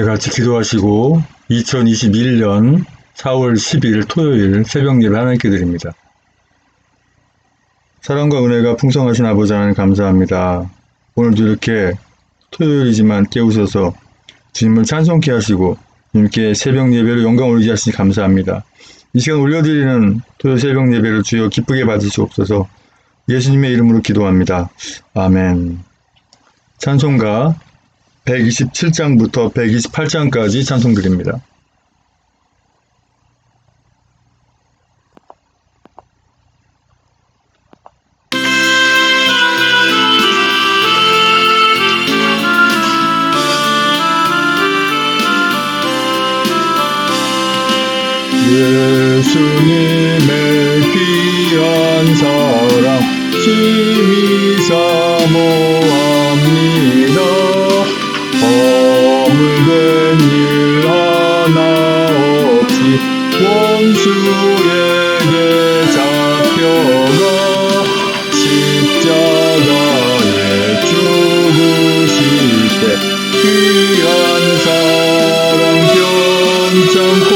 같이 기도하시고 2021년 4월 10일 토요일 새벽 예배 하나님께 드립니다. 사랑과 은혜가 풍성하신 아버지 하나님 감사합니다. 오늘도 이렇게 토요일이지만 깨우셔서 주님을 찬송케 하시고 주님께 새벽 예배로 영광 올리게 하시니 감사합니다. 이 시간 올려드리는 토요일 새벽 예배를 주여 기쁘게 받으시옵소서. 예수님의 이름으로 기도합니다. 아멘. 찬송가 127장부터 128장까지 찬송드립니다. 예수님의 귀한 사랑 심히 사모합니다. 허물된 일 하나 없이 원수에게 잡혀가 십자가에 죽으실 때 귀한 사랑 변찮고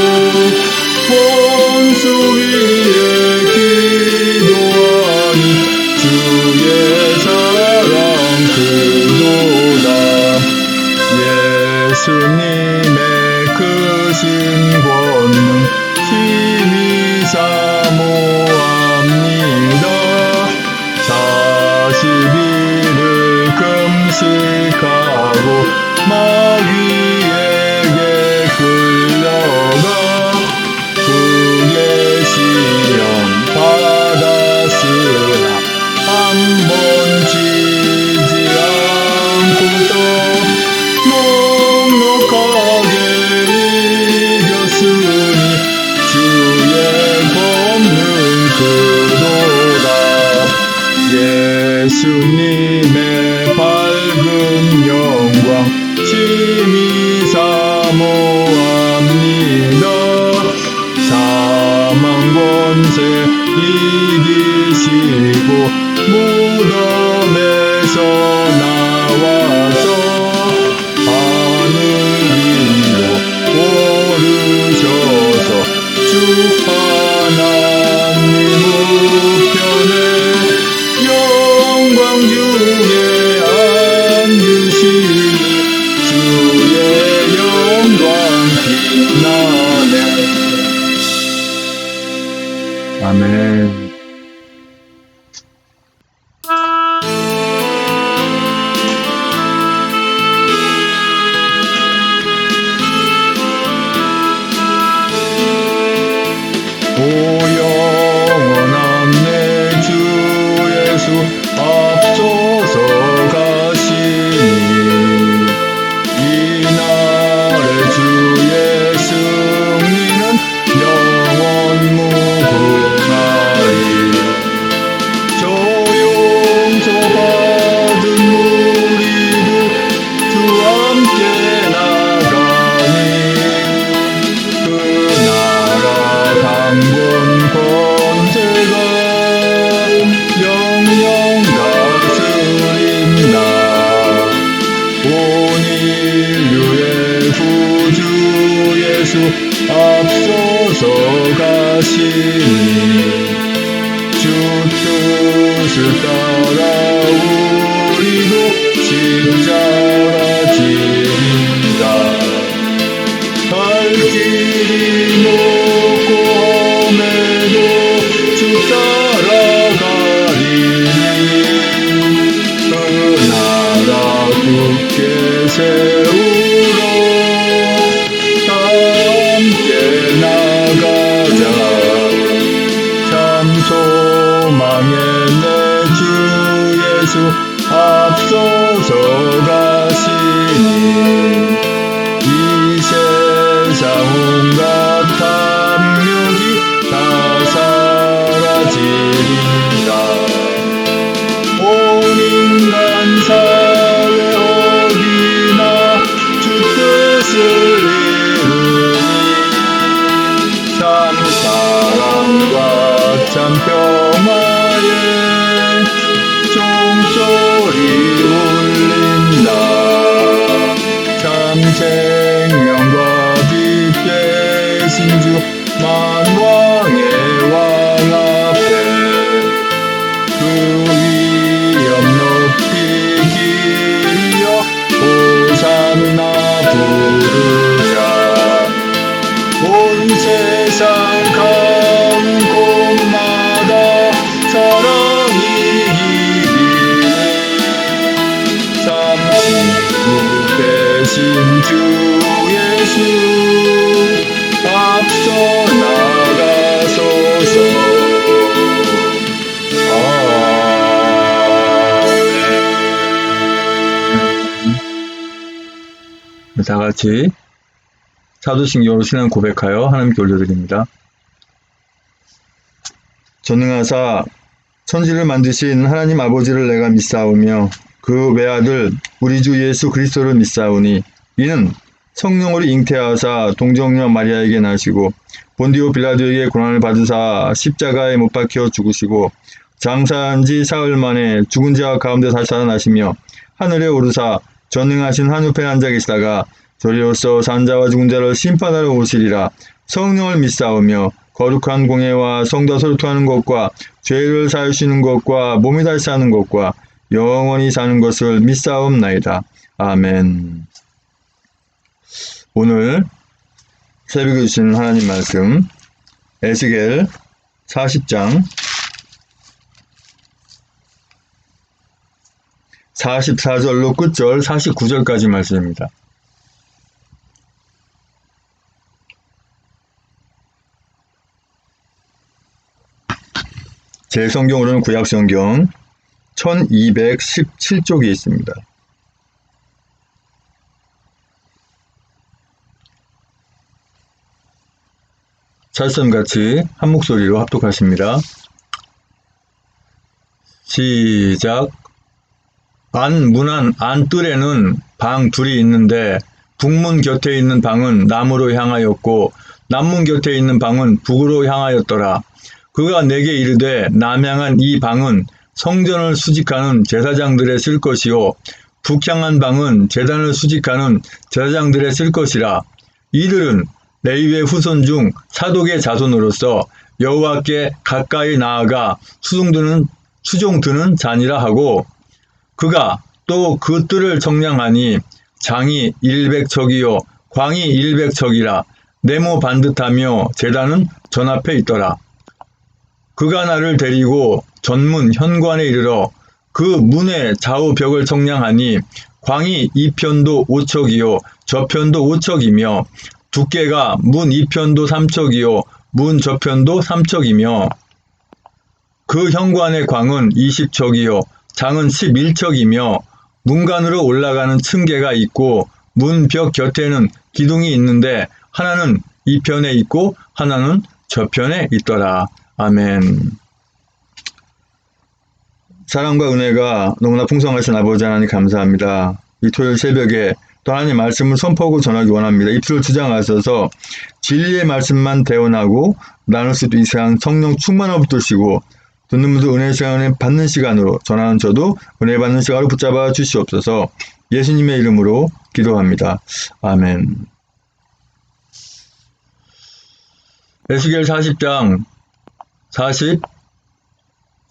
원수 위에 기도하니 주의 사랑 크도다. 예수님의 크신 권능 심히 사모합니다. 40일을 금식하고 마귀에게 끌려가 그의 시험 받았으나 한 번 지지 않고도 넉넉하게 이겼으니 주의 권능 크도다. 예수님의 밝은 영광 심히 사모합니다. 사망 권세 이기시고 무덤에서 나와서 하늘 위로 오르셔서 주 하나님 우편에 영광 중에 앉으시니 주의 영광 빛나네. 아멘. 오 영원한 내 주 예수 앞서서 가시니 이날의 주의 승리는 영원 무궁하리. 저 용서받은 우리도 주 함께 나가니 그 나라 강권 권세가 영영 다스린다. 온 인류의 구주 예수 앞서서 가시니 주 뜻을 따라 우리도 십자가 지린다. 갈 길이 높고 험해도 주 따라가리니 그 나라 굳게 세우러 함께 나가자. 참 소망의 내 주 예수 앞서서 가시니 이 세상 온갖 탐욕이 다 사라지리라. 온 인간 사회 어디나 주 뜻을 이루니 참 사랑과 참 평화에 종종 주 예수 앞서 나가소서. 아멘. 다 같이 사도신경으로 신앙 고백하여 하나님께 올려드립니다. 전능하사 천지를 만드신 하나님 아버지를 내가 믿사오며 그 외아들 우리 주 예수 그리스도를 믿사오니 이는 성령으로 잉태하사 동정녀 마리아에게 나시고 본디오 빌라도에게 고난을 받으사 십자가에 못 박혀 죽으시고 장사한 지 사흘 만에 죽은 자 가운데 다시 살아나시며 하늘에 오르사 전능하신 한우편에 앉아 계시다가 저리로서 산자와 죽은 자를 심판하러 오시리라. 성령을 믿사오며 거룩한 공예와 성도 소통하는 것과 죄를 사하시는 것과 몸이 다시 사는 것과 영원히 사는 것을 믿사옵나이다. 아멘. 오늘 새벽에 주신 하나님 말씀 에스겔 40장 44절로 끝절 49절까지 말씀입니다. 제 성경으로는 구약성경 1217쪽이 있습니다. 찰성같이 한 목소리로 합독하십니다. 시작. 문안 안뜰에는 방 둘이 있는데 북문 곁에 있는 방은 남으로 향하였고 남문 곁에 있는 방은 북으로 향하였더라. 그가 내게 이르되 남향한 이 방은 성전을 수직하는 제사장들의 쓸 것이요 북향한 방은 제단을 수직하는 제사장들의 쓸 것이라. 이들은 레위의 후손 중 사독의 자손으로서 여호와께 가까이 나아가 수종 드는 자니라 하고 그가 또 그 뜰을 정량하니 장이 100척이요 광이 100척이라. 네모 반듯하며 제단은 전 앞에 있더라. 그가 나를 데리고 전문 현관에 이르러 그 문의 좌우 벽을 정량하니 광이 이편도 5척이요 저편도 5척이며 두께가 문 이편도 3척이요 문 저편도 3척이며 그 현관의 광은 20척이요 장은 11척이며 문간으로 올라가는 층계가 있고 문벽 곁에는 기둥이 있는데 하나는 이편에 있고 하나는 저편에 있더라. 아멘. 사랑과 은혜가 너무나 풍성하신 아버지 하나님 감사합니다. 이 토요일 새벽에 또 하나님의 말씀을 선포하고 전하기 원합니다. 입술을 주장하셔서 진리의 말씀만 대언하고 나눌 수 있도록 이 시간 성령 충만함을 붙드시고 듣는 분들 은혜 시간을 받는 시간으로 전하는 저도 은혜 받는 시간으로 붙잡아 주시옵소서. 예수님의 이름으로 기도합니다. 아멘. 에스겔 40장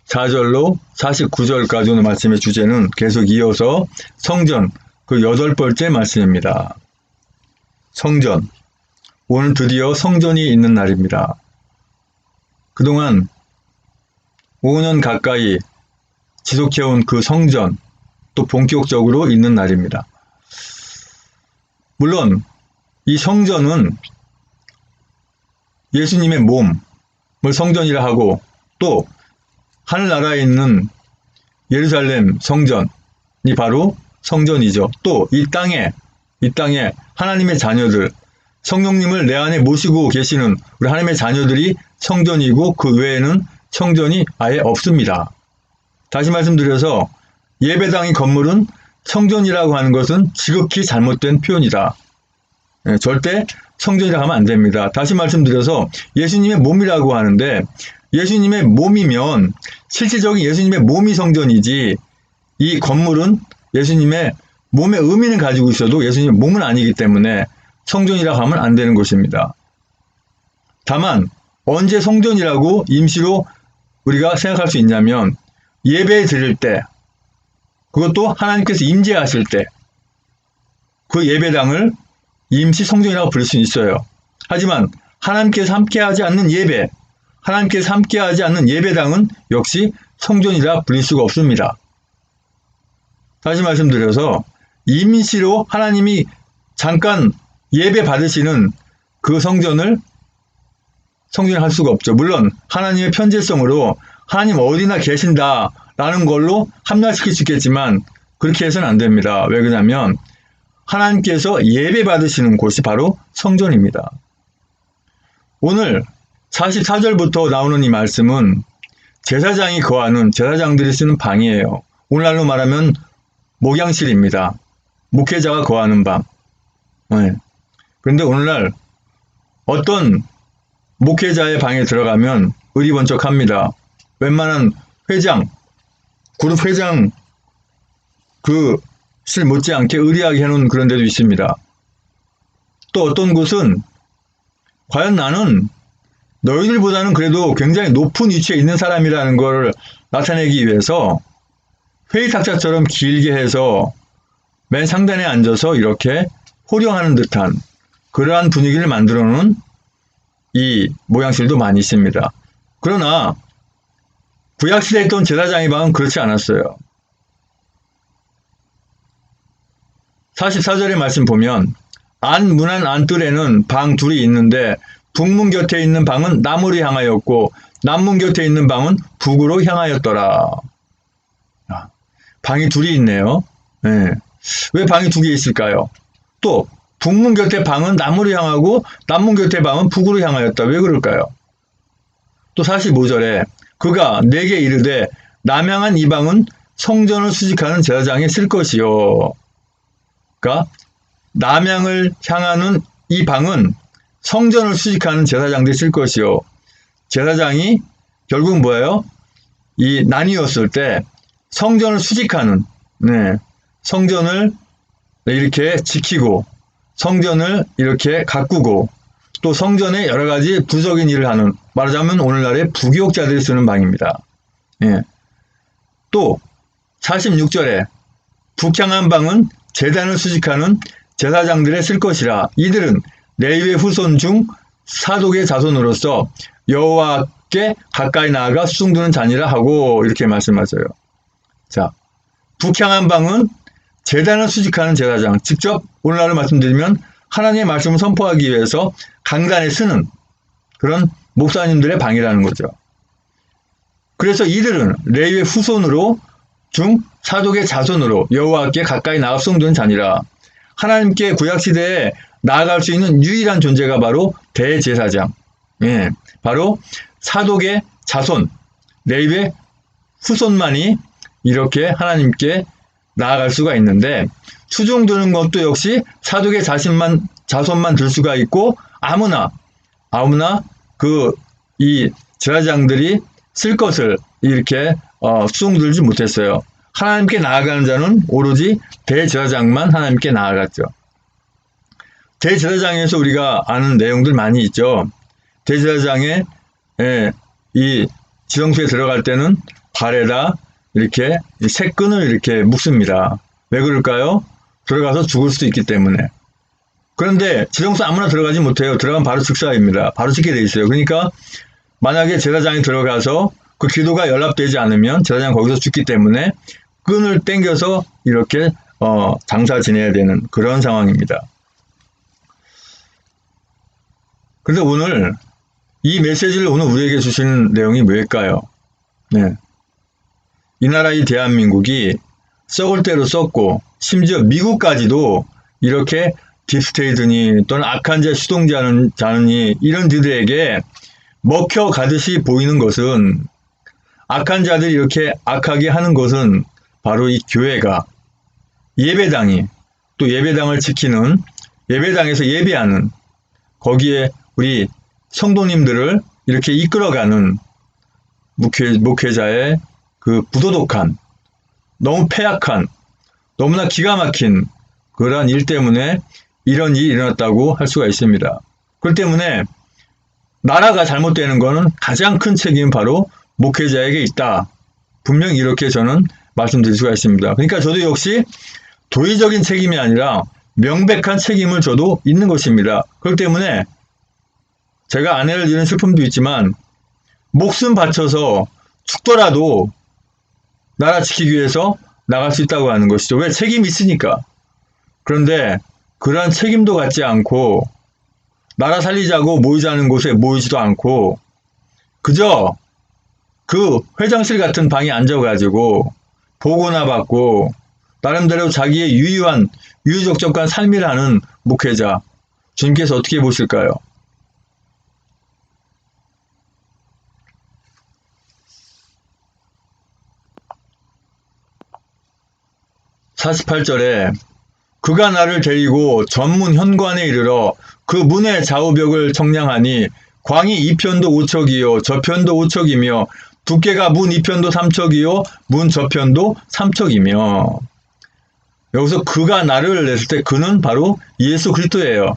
44절로 49절까지 오늘 말씀의 주제는 계속 이어서 성전 그 8번째 말씀입니다. 성전. 오늘 드디어 성전이 있는 날입니다. 그동안 5년 가까이 지속해온 그 성전 또 본격적으로 있는 날입니다. 물론 이 성전은 예수님의 몸을 성전이라 하고 또 하늘나라에 있는 예루살렘 성전이 바로 성전이죠. 또 이 땅에 하나님의 자녀들, 성령님을 내 안에 모시고 계시는 우리 하나님의 자녀들이 성전이고 그 외에는 성전이 아예 없습니다. 다시 말씀드려서 예배당의 건물은 성전이라고 하는 것은 지극히 잘못된 표현이다. 절대 성전이라고 하면 안 됩니다. 다시 말씀드려서 예수님의 몸이라고 하는데 예수님의 몸이면 실질적인 예수님의 몸이 성전이지 이 건물은 예수님의 몸의 의미는 가지고 있어도 예수님의 몸은 아니기 때문에 성전이라고 하면 안 되는 것입니다. 다만 언제 성전이라고 임시로 우리가 생각할 수 있냐면 예배 드릴 때 그것도 하나님께서 임재하실 때 그 예배당을 임시 성전이라고 부를 수 있어요. 하지만 하나님께서 함께하지 않는 예배, 하나님께서 함께하지 않는 예배당은 역시 성전이라 불릴 수가 없습니다. 다시 말씀드려서 임시로 하나님이 잠깐 예배 받으시는 그 성전을 할 수가 없죠. 물론 하나님의 편재성으로 하나님 어디나 계신다라는 걸로 합리화시킬 수 있겠지만 그렇게 해서는 안 됩니다. 왜 그러냐면 하나님께서 예배 받으시는 곳이 바로 성전입니다. 오늘 44절부터 나오는 이 말씀은 제사장이 거하는, 제사장들이 쓰는 방이에요. 오늘날로 말하면 목양실입니다. 목회자가 거하는 방. 네. 그런데 오늘날 어떤 목회자의 방에 들어가면 의리번쩍합니다. 웬만한 회장, 그룹 회장 실 못지않게 의리하게 해놓은 그런 데도 있습니다. 또 어떤 곳은 과연 나는 너희들보다는 그래도 굉장히 높은 위치에 있는 사람이라는 걸 나타내기 위해서 회의탁자처럼 길게 해서 맨 상단에 앉아서 이렇게 호령하는 듯한 그러한 분위기를 만들어 놓은 이 모양실도 많이 있습니다. 그러나 구약시대에 있던 제사장의 방은 그렇지 않았어요. 44절의 말씀 보면 안문안 안뜰에는 방 둘이 있는데 북문 곁에 있는 방은 남으로 향하였고 남문 곁에 있는 방은 북으로 향하였더라. 방이 둘이 있네요. 네. 왜 방이 두 개 있을까요? 또 북문 곁에 방은 남으로 향하고 남문 곁에 방은 북으로 향하였다. 왜 그럴까요? 또 45절에 그가 내게 이르되 남향한 이 방은 성전을 수직하는 제사장이 쓸 것이요. 그러니까 남향을 향하는 이 방은 성전을 수직하는 제사장들이 쓸 것이요. 제사장이 결국 뭐예요? 이 나뉘었을 때 성전을 수직하는, 성전을 이렇게 지키고 성전을 이렇게 가꾸고 또 성전에 여러 가지 부적인 일을 하는, 말하자면 오늘날의 부교육자들이 쓰는 방입니다. 또 46절에 북향한 방은 제단을 수직하는 제사장들의 쓸 것이라. 이들은 레위의 후손 중 사독의 자손으로서 여호와께 가까이 나아가 수종드는 자니라 하고 이렇게 말씀하셔요. 자, 북향한 방은 제단을 수직하는 제사장, 직접 오늘날로 말씀드리면 하나님의 말씀을 선포하기 위해서 강단에 쓰는 그런 목사님들의 방이라는 거죠. 그래서 이들은 레위의 후손으로 중 사독의 자손으로 여호와께 가까이 나아 수종드는 자니라. 하나님께 구약시대에 나아갈 수 있는 유일한 존재가 바로 대제사장, 바로 사독의 자손, 레위의 후손만이 이렇게 하나님께 나아갈 수가 있는데, 수종드는 것도 역시 사독의 자손만 들 수가 있고 아무나 이 제사장들이 쓸 것을 이렇게 수종들지 못했어요. 하나님께 나아가는 자는 오로지 대제사장만 하나님께 나아갔죠. 대제사장에서 우리가 아는 내용들 많이 있죠. 대제사장의 이 지성소에 들어갈 때는 발에다 이렇게 새 끈을 이렇게 묶습니다. 왜 그럴까요? 들어가서 죽을 수도 있기 때문에. 그런데 지성소 아무나 들어가지 못해요. 들어가면 바로 즉사입니다. 바로 죽게 돼 있어요. 그러니까 만약에 제사장이 들어가서 그 기도가 연락되지 않으면 제사장이 거기서 죽기 때문에 끈을 당겨서 이렇게 장사 지내야 되는 그런 상황입니다. 그런데 오늘 이 메시지를 오늘 우리에게 주시는 내용이 뭘까요? 이 나라 이 대한민국이 썩을 대로 썩고 심지어 미국까지도 이렇게 딥스테이트니 또는 악한 자 수동자느니 이런 들에게 먹혀가듯이 보이는 것은, 악한 자들이 이렇게 악하게 하는 것은 바로 이 교회가, 예배당이, 또 예배당을 지키는, 예배당에서 예배하는, 거기에 우리 성도님들을 이렇게 이끌어가는 목회자의 그 부도덕한, 너무 패악한, 너무나 기가 막힌 그러한 일 때문에 이런 일이 일어났다고 할 수가 있습니다. 그렇기 때문에 나라가 잘못되는 것은 가장 큰 책임은 바로 목회자에게 있다. 분명히 이렇게 저는 말씀드릴 수가 있습니다. 그러니까 저도 역시 도의적인 책임이 아니라 명백한 책임을 저도 있는 것입니다. 그렇기 때문에 제가 아내를 잃은 슬픔도 있지만 목숨 바쳐서 죽더라도 나라 지키기 위해서 나갈 수 있다고 하는 것이죠. 왜? 책임이 있으니까. 그런데 그러한 책임도 갖지 않고 나라 살리자고 모이자는 곳에 모이지도 않고 그저 그 회장실 같은 방에 앉아가지고 보고나 받고 나름대로 자기의 유유한 유유적적한 삶이라는 목회자 주님께서 어떻게 보실까요? 48절에 그가 나를 데리고 전문 현관에 이르러 그 문의 좌우벽을 청량하니 광이 이편도 5척이요 저편도 5척이며 두께가 문 이편도 3척이요 문 저편도 3척이며 여기서 그가 나를 냈을 때 그는 바로 예수 그리스도예요.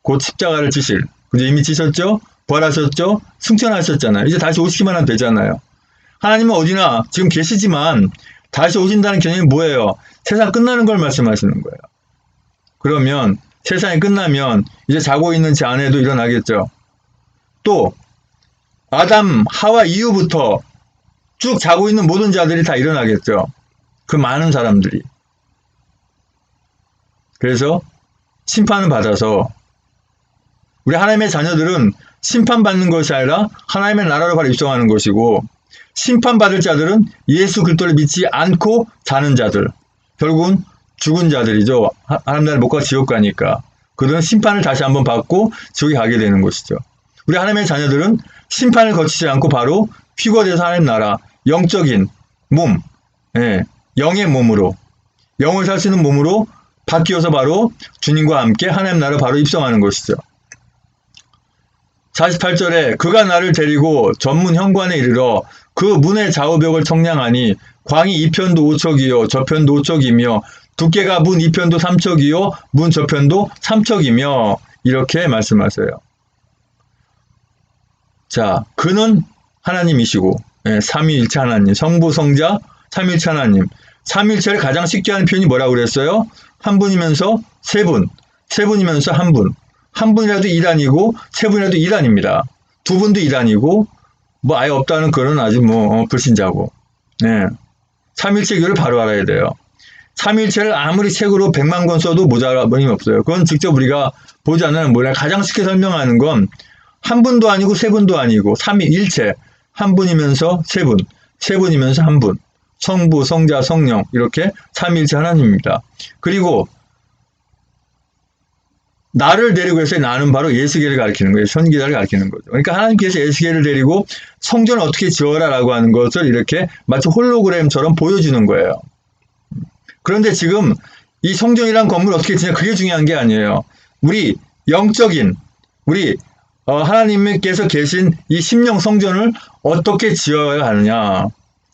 곧 십자가를 지실. 그죠? 이미 지셨죠? 부활하셨죠? 승천하셨잖아요. 이제 다시 오시기만 하면 되잖아요. 하나님은 어디나 지금 계시지만 다시 오신다는 개념이 뭐예요? 세상 끝나는 걸 말씀하시는 거예요. 그러면 세상이 끝나면 이제 자고 있는 제 아내도 일어나겠죠. 또 아담, 하와 이후부터 쭉 자고 있는 모든 자들이 다 일어나겠죠. 그 많은 사람들이. 그래서 심판을 받아서 우리 하나님의 자녀들은 심판받는 것이 아니라 하나님의 나라로 바로 입성하는 것이고 심판받을 자들은 예수 그리스도를 믿지 않고 자는 자들, 결국은 죽은 자들이죠. 하나님 나라에 못 가 지옥 가니까. 그들은 심판을 다시 한번 받고 지옥에 가게 되는 것이죠. 우리 하나님의 자녀들은 심판을 거치지 않고 바로 휘거돼서 하나님 나라, 영적인 몸, 영의 몸으로, 영을 살 수 있는 몸으로 바뀌어서 바로 주님과 함께 하나님 나라로 바로 입성하는 것이죠. 48절에 그가 나를 데리고 전문 현관에 이르러 그 문의 좌우벽을 청량하니 광이 이편도 5척이요 저편도 5척이며 두께가 문 이편도 3척이요 문 저편도 3척이며 이렇게 말씀하세요. 자, 그는 하나님이시고 삼위일체 하나님, 성부, 성자, 삼위일체 하나님. 삼위일체를 가장 쉽게 하는 표현이 뭐라고 그랬어요? 한 분이면서 세 분, 세 분이면서 한 분. 한 분이라도 2단이고 세 분이라도 2단입니다. 두 분도 2단이고 뭐 아예 없다는 그런 아주 불신자고. 네. 삼일체교를 바로 알아야 돼요. 삼일체를 아무리 책으로 100만 권 써도 모자람이 없어요. 그건 직접 우리가 보지 않으면 몰라요. 가장 쉽게 설명하는 건 한 분도 아니고 세 분도 아니고 삼위일체. 한 분이면서 세 분, 세 분이면서 한 분. 성부, 성자, 성령 이렇게 삼위일체 하나님입니다. 그리고 나를 데리고 해서 나는 바로 예수계를 가리키는 거예요. 선기자를 가리키는 거죠. 그러니까 하나님께서 예수계를 데리고 성전을 어떻게 지어라라고 하는 것을 이렇게 마치 홀로그램처럼 보여주는 거예요. 그런데 지금 이 성전이란 건물을 어떻게 지냐 그게 중요한 게 아니에요. 우리 영적인 우리 하나님께서 계신 이 심령 성전을 어떻게 지어야 하느냐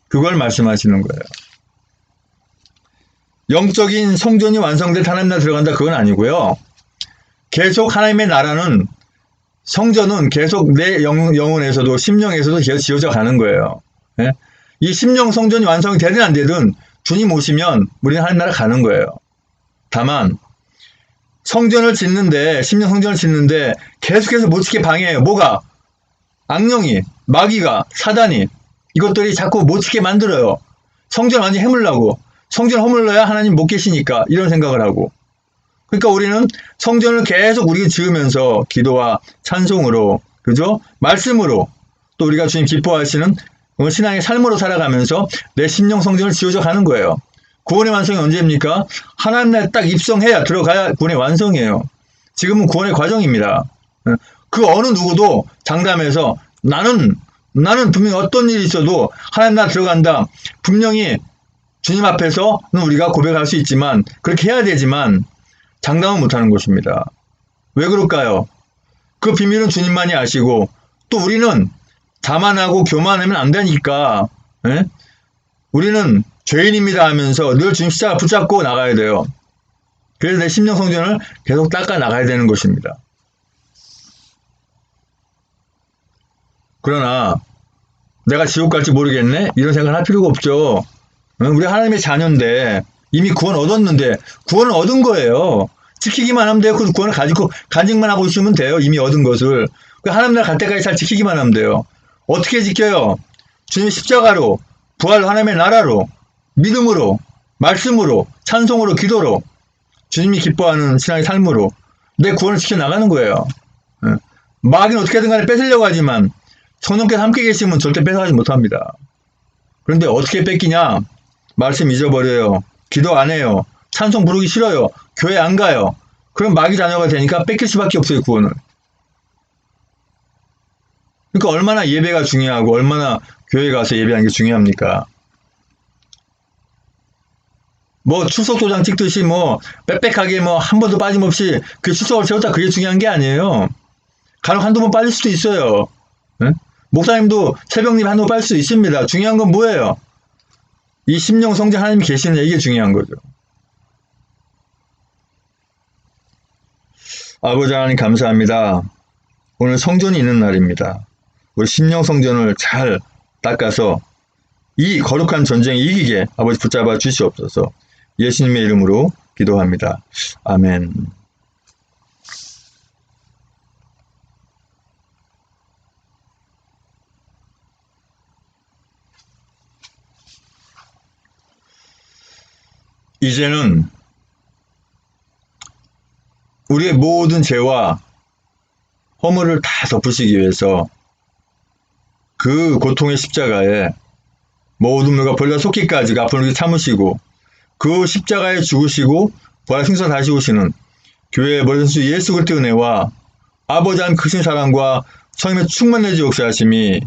그걸 말씀하시는 거예요. 영적인 성전이 완성될 하나님 나라 들어간다 그건 아니고요. 계속 하나님의 나라는 성전은 계속 내 영혼에서도 심령에서도 계속 지어져 가는 거예요. 예? 이 심령 성전이 완성이 되든 안 되든 주님 오시면 우리는 하나님 나라 가는 거예요. 다만 성전을 짓는데 심령 성전을 짓는데 계속해서 못 짓게 방해해요. 뭐가? 악령이, 마귀가, 사단이 이것들이 자꾸 못 짓게 만들어요. 성전 완전히 해물라고. 성전 허물러야 하나님 못 계시니까 이런 생각을 하고. 그러니까 우리는 성전을 계속 우리가 지으면서 기도와 찬송으로, 그죠? 말씀으로 또 우리가 주님 기뻐하시는 신앙의 삶으로 살아가면서 내 심령 성전을 지어져 가는 거예요. 구원의 완성이 언제입니까? 하나님 나라에 딱 입성해야 들어가야 구원의 완성이에요. 지금은 구원의 과정입니다. 그 어느 누구도 장담해서 나는 분명히 어떤 일이 있어도 하나님 나라 들어간다. 분명히 주님 앞에서는 우리가 고백할 수 있지만 그렇게 해야 되지만 장담은 못하는 것입니다. 왜 그럴까요? 그 비밀은 주님만이 아시고 또 우리는 자만하고 교만하면 안 되니까 우리는 죄인입니다 하면서 늘 주님 십자가 붙잡고 나가야 돼요. 그래서 내 심령 성전을 계속 닦아 나가야 되는 것입니다. 그러나 내가 지옥 갈지 모르겠네? 이런 생각을 할 필요가 없죠. 우리 하나님의 자녀인데 이미 구원 얻었는데 구원을 얻은 거예요. 지키기만 하면 돼요. 그 구원을 가지고 간직만 하고 있으면 돼요. 이미 얻은 것을. 하나님 나라 갈 때까지 잘 지키기만 하면 돼요. 어떻게 지켜요? 주님 십자가로, 부활 하나님의 나라로, 믿음으로, 말씀으로, 찬송으로, 기도로 주님이 기뻐하는 신앙의 삶으로 내 구원을 지켜나가는 거예요. 마귀는 어떻게든 간에 뺏으려고 하지만 성령께서 함께 계시면 절대 뺏어가지 못합니다. 그런데 어떻게 뺏기냐? 말씀 잊어버려요. 기도 안 해요. 찬송 부르기 싫어요. 교회 안 가요. 그럼 마귀 자녀가 되니까 뺏길 수밖에 없어요, 구원을. 그러니까 얼마나 예배가 중요하고 얼마나 교회 가서 예배하는 게 중요합니까? 뭐 출석 도장 찍듯이 뭐 빽빽하게 뭐 한 번도 빠짐없이 그 출석을 세웠다, 그게 중요한 게 아니에요. 간혹 한두 번 빠질 수도 있어요. 네? 목사님도 새벽님 한두 번 빠질 수도 있습니다. 중요한 건 뭐예요? 이 심령 성장 하나님이 계시느냐, 이게 중요한 거죠. 아버지 하나님 감사합니다. 오늘 성전이 있는 날입니다. 우리 심령 성전을 잘 닦아서 이 거룩한 전쟁에 이기게 아버지 붙잡아 주시옵소서. 예수님의 이름으로 기도합니다. 아멘. 이제는 우리의 모든 죄와 허물을 다 덮으시기 위해서 그 고통의 십자가에 모든 물과 벌레가 쏟기까지 앞으로 이렇게 참으시고 그 십자가에 죽으시고 부활 생사 다시 오시는 교회의 머리 수 예수 그리스도의 은혜와 아버지 하나님 크신 사랑과 성령의 충만내주 역사하심이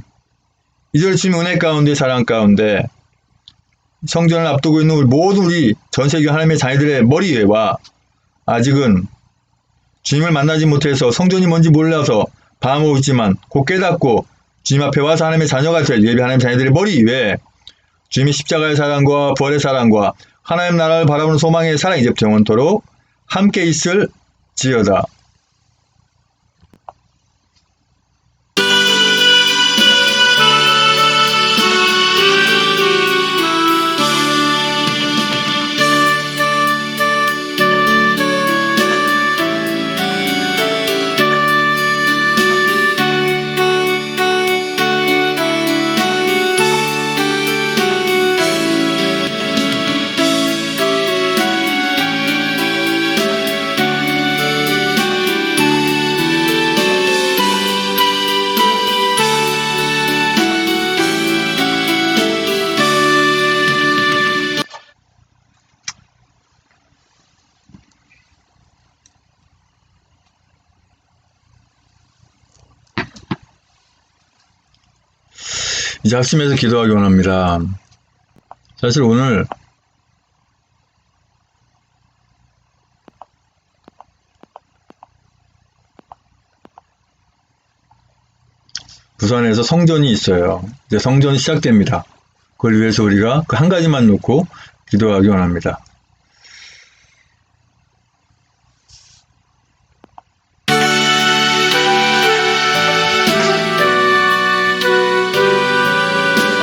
이들 주님 은혜 가운데 사랑 가운데 성전을 앞두고 있는 모든 우리 전세계 하나님의 자녀들의 머리 위에와 아직은 주님을 만나지 못해서 성전이 뭔지 몰라서 방황하고 있지만 곧 깨닫고 주님 앞에 와서 하나님의 자녀가 될 예배 하나님의 자녀들의 머리 위에 주님의 십자가의 사랑과 부활의 사랑과 하나님 나라를 바라보는 소망의 사랑 이제부터 영원토록 함께 있을지어다. 이제 합심해서 기도하기 원합니다. 사실 오늘 부산에서 성전이 있어요. 이제 성전이 시작됩니다. 그걸 위해서 우리가 그 한 가지만 놓고 기도하기 원합니다.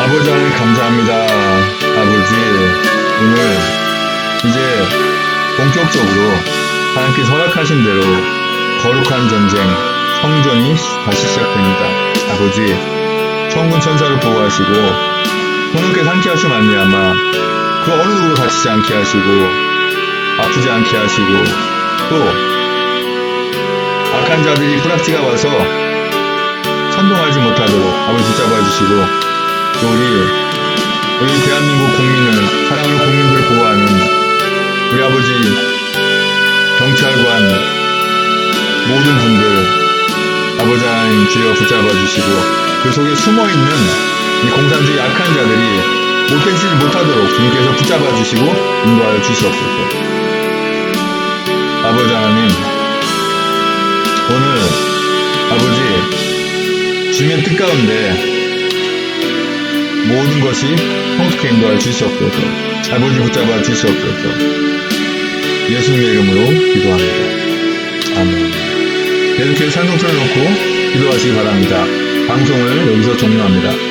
아버지 하나님 감사합니다. 아버지, 오늘 이제 본격적으로 하나님께서 허락하신 대로 거룩한 전쟁, 성전이 다시 시작됩니다. 아버지, 천군 천사를 보호하시고 성령께서 함께 하시고 말미암아 그 어느 누구도 다치지 않게 하시고 아프지 않게 하시고 또 악한 자들이 불합지가 와서 선동하지 못하도록 아버지 붙잡아 주시고 또 우리 대한민국 국민을, 사랑하는 국민들을 보호하는 우리 아버지 경찰관 모든 분들 아버지 하나님 주여 붙잡아 주시고 그 속에 숨어있는 이 공산주의 악한 자들이 못된 짓을 못하도록 주님께서 붙잡아 주시고 인도하여 주시옵소서. 아버지 하나님, 오늘 아버지 주님의 뜻 가운데 모든 것이 성숙해 인도하여 주시옵소서. 아버지 붙잡아 주시옵소서. 예수님의 이름으로 기도합니다. 아멘. 계속해서 찬송 틀어놓고 기도하시기 바랍니다. 방송을 여기서 종료합니다.